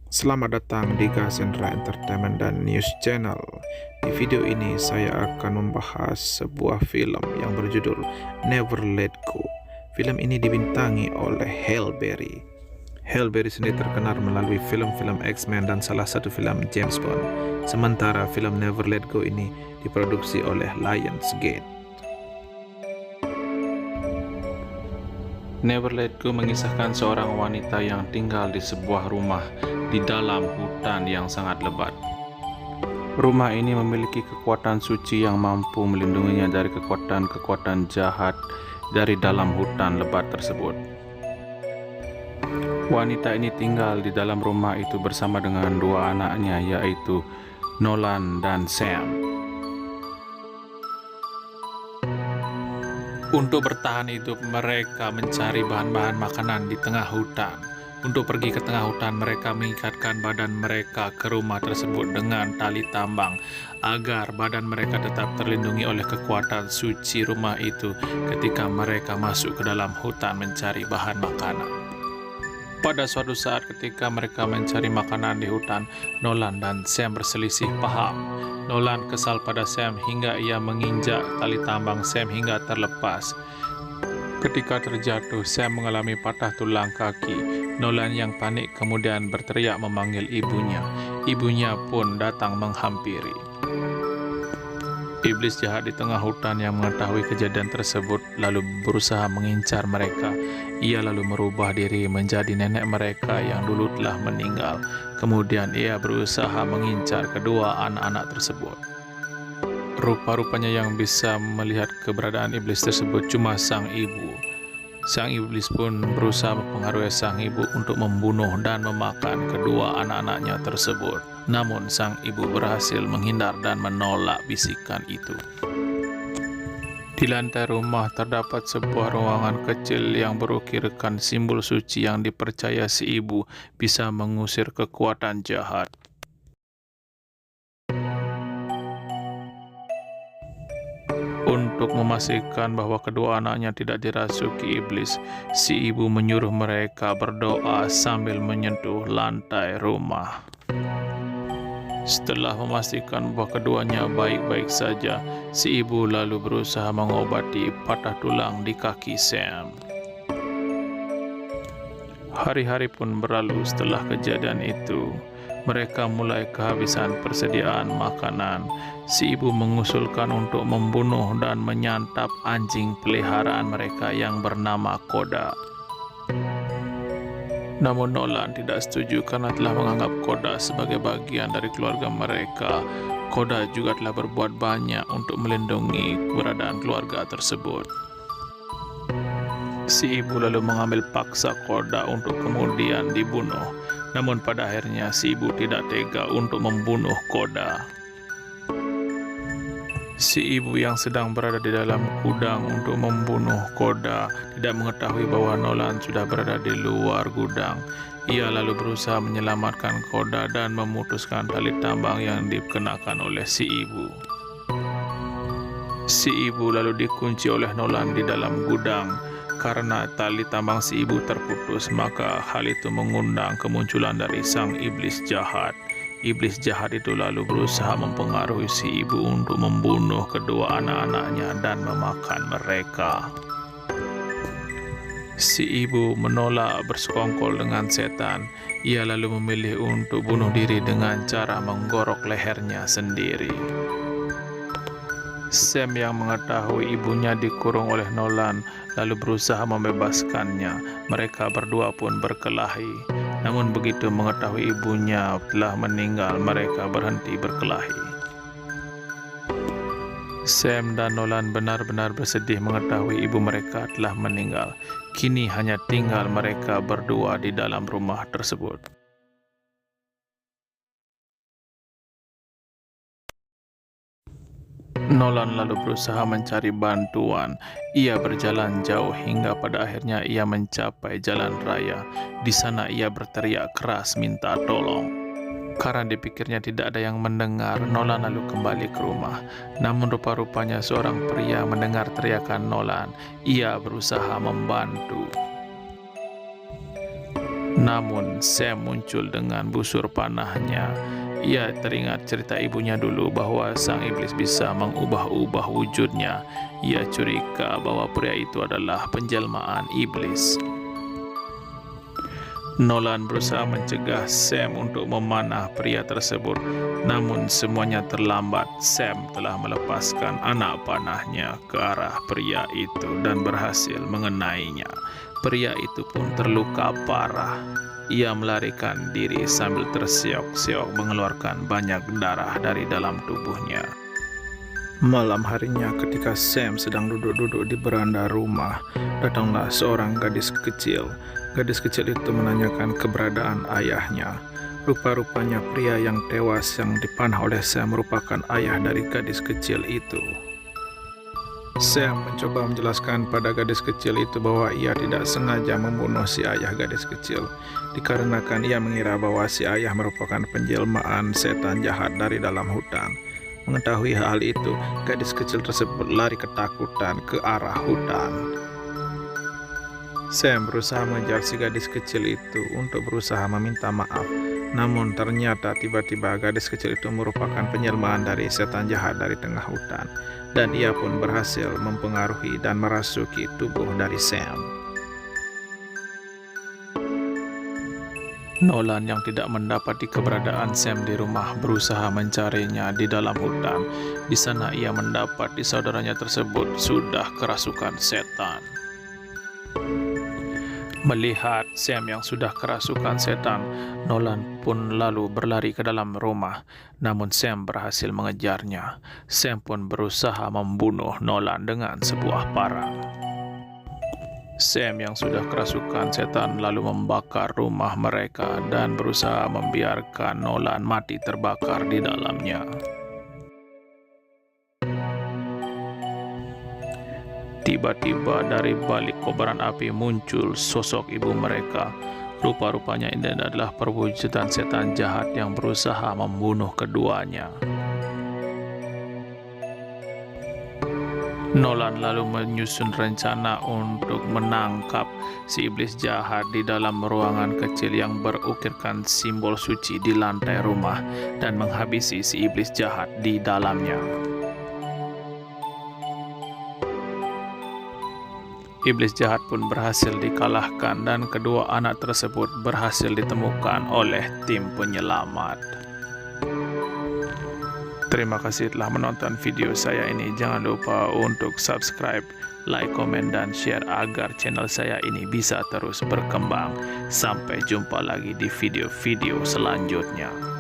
Selamat datang di Gazendra Entertainment dan News Channel. Di video ini saya akan membahas sebuah film yang berjudul Never Let Go. Film ini dibintangi oleh Halle Berry. Halle Berry sendiri terkenal melalui film-film X-Men dan salah satu film James Bond. Sementara film Never Let Go ini diproduksi oleh Lionsgate. Never Let Go mengisahkan seorang wanita yang tinggal di sebuah rumah di dalam hutan yang sangat lebat. Rumah ini memiliki kekuatan suci yang mampu melindunginya dari kekuatan-kekuatan jahat dari dalam hutan lebat tersebut. Wanita ini tinggal di dalam rumah itu bersama dengan dua anaknya, yaitu Nolan dan Sam. Untuk bertahan hidup, mereka mencari bahan-bahan makanan di tengah hutan. Untuk pergi ke tengah hutan, mereka mengikatkan badan mereka ke rumah tersebut dengan tali tambang agar badan mereka tetap terlindungi oleh kekuatan suci rumah itu ketika mereka masuk ke dalam hutan mencari bahan makanan. Pada suatu saat ketika mereka mencari makanan di hutan, Nolan dan Sam berselisih paham. Nolan kesal pada Sam hingga ia menginjak tali tambang Sam hingga terlepas. Ketika terjatuh, Sam mengalami patah tulang kaki. Nolan yang panik kemudian berteriak memanggil ibunya. Ibunya pun datang menghampiri. Iblis jahat di tengah hutan yang mengetahui kejadian tersebut lalu berusaha mengincar mereka. Ia lalu merubah diri menjadi nenek mereka yang dulu telah meninggal. Kemudian ia berusaha mengincar kedua anak-anak tersebut. Rupa-rupanya yang bisa melihat keberadaan iblis tersebut cuma sang ibu. Sang iblis pun berusaha mempengaruhi sang ibu untuk membunuh dan memakan kedua anak-anaknya tersebut. Namun sang ibu berhasil menghindar dan menolak bisikan itu. Di lantai rumah terdapat sebuah ruangan kecil yang berukirkan simbol suci yang dipercaya si ibu bisa mengusir kekuatan jahat. Untuk memastikan bahwa kedua anaknya tidak dirasuki iblis, si ibu menyuruh mereka berdoa sambil menyentuh lantai rumah. Setelah memastikan bahwa keduanya baik-baik saja, si ibu lalu berusaha mengobati patah tulang di kaki Sam. Hari-hari pun berlalu setelah kejadian itu. Mereka mulai kehabisan persediaan makanan. Si ibu mengusulkan untuk membunuh dan menyantap anjing peliharaan mereka yang bernama Koda. Namun Nolan tidak setuju karena telah menganggap Koda sebagai bagian dari keluarga mereka. Koda juga telah berbuat banyak untuk melindungi keberadaan keluarga tersebut. Si ibu lalu mengambil paksa Koda untuk kemudian dibunuh. Namun pada akhirnya si ibu tidak tega untuk membunuh Koda. Si ibu yang sedang berada di dalam gudang untuk membunuh Koda tidak mengetahui bahwa Nolan sudah berada di luar gudang. Ia lalu berusaha menyelamatkan Koda dan memutuskan tali tambang yang dikenakan oleh si ibu. Si ibu lalu dikunci oleh Nolan di dalam gudang. Karena tali tambang si ibu terputus, maka hal itu mengundang kemunculan dari sang iblis jahat. Iblis jahat itu lalu berusaha mempengaruhi si ibu untuk membunuh kedua anak-anaknya dan memakan mereka. Si ibu menolak bersekongkol dengan setan. Ia lalu memilih untuk bunuh diri dengan cara menggorok lehernya sendiri. Sam yang mengetahui ibunya dikurung oleh Nolan lalu berusaha membebaskannya. Mereka berdua pun berkelahi. Namun begitu mengetahui ibunya telah meninggal, mereka berhenti berkelahi. Sam dan Nolan benar-benar bersedih mengetahui ibu mereka telah meninggal. Kini hanya tinggal mereka berdua di dalam rumah tersebut. Nolan lalu berusaha mencari bantuan. Ia berjalan jauh hingga pada akhirnya ia mencapai jalan raya. Di sana ia berteriak keras minta tolong. Karena dipikirnya tidak ada yang mendengar, Nolan lalu kembali ke rumah. Namun rupa-rupanya seorang pria mendengar teriakan Nolan. Ia berusaha membantu. Namun Sam muncul dengan busur panahnya. Ia teringat cerita ibunya dulu bahwa sang iblis bisa mengubah-ubah wujudnya. Ia curiga bahwa pria itu adalah penjelmaan iblis. Nolan berusaha mencegah Sam untuk memanah pria tersebut, namun semuanya terlambat. Sam telah melepaskan anak panahnya ke arah pria itu dan berhasil mengenainya. Pria itu pun terluka parah. Ia melarikan diri sambil terseok-seok mengeluarkan banyak darah dari dalam tubuhnya. Malam harinya ketika Sam sedang duduk-duduk di beranda rumah, datanglah seorang gadis kecil. Gadis kecil itu menanyakan keberadaan ayahnya. Rupa-rupanya pria yang tewas yang dipanah oleh Sam merupakan ayah dari gadis kecil itu. Sam mencoba menjelaskan pada gadis kecil itu bahwa ia tidak sengaja membunuh si ayah gadis kecil, dikarenakan ia mengira bahwa si ayah merupakan penjelmaan setan jahat dari dalam hutan. Mengetahui hal itu, gadis kecil tersebut lari ketakutan ke arah hutan. Sam berusaha mengejar si gadis kecil itu untuk berusaha meminta maaf. Namun ternyata tiba-tiba gadis kecil itu merupakan penjelmaan dari setan jahat dari tengah hutan. Dan ia pun berhasil mempengaruhi dan merasuki tubuh dari Sam. Nolan yang tidak mendapati keberadaan Sam di rumah berusaha mencarinya di dalam hutan. Di sana ia mendapati saudaranya tersebut sudah kerasukan setan. Melihat Sam yang sudah kerasukan setan, Nolan pun lalu berlari ke dalam rumah. Namun Sam berhasil mengejarnya. Sam pun berusaha membunuh Nolan dengan sebuah parang. Sam yang sudah kerasukan setan lalu membakar rumah mereka dan berusaha membiarkan Nolan mati terbakar di dalamnya. Tiba-tiba dari balik kobaran api muncul sosok ibu mereka. Rupa-rupanya ini adalah perwujudan setan jahat yang berusaha membunuh keduanya. Nolan lalu menyusun rencana untuk menangkap si iblis jahat di dalam ruangan kecil yang berukirkan simbol suci di lantai rumah dan menghabisi si iblis jahat di dalamnya. Iblis jahat pun berhasil dikalahkan dan kedua anak tersebut berhasil ditemukan oleh tim penyelamat. Terima kasih telah menonton video saya ini. Jangan lupa untuk subscribe, like, komen, dan share agar channel saya ini bisa terus berkembang. Sampai jumpa lagi di video-video selanjutnya.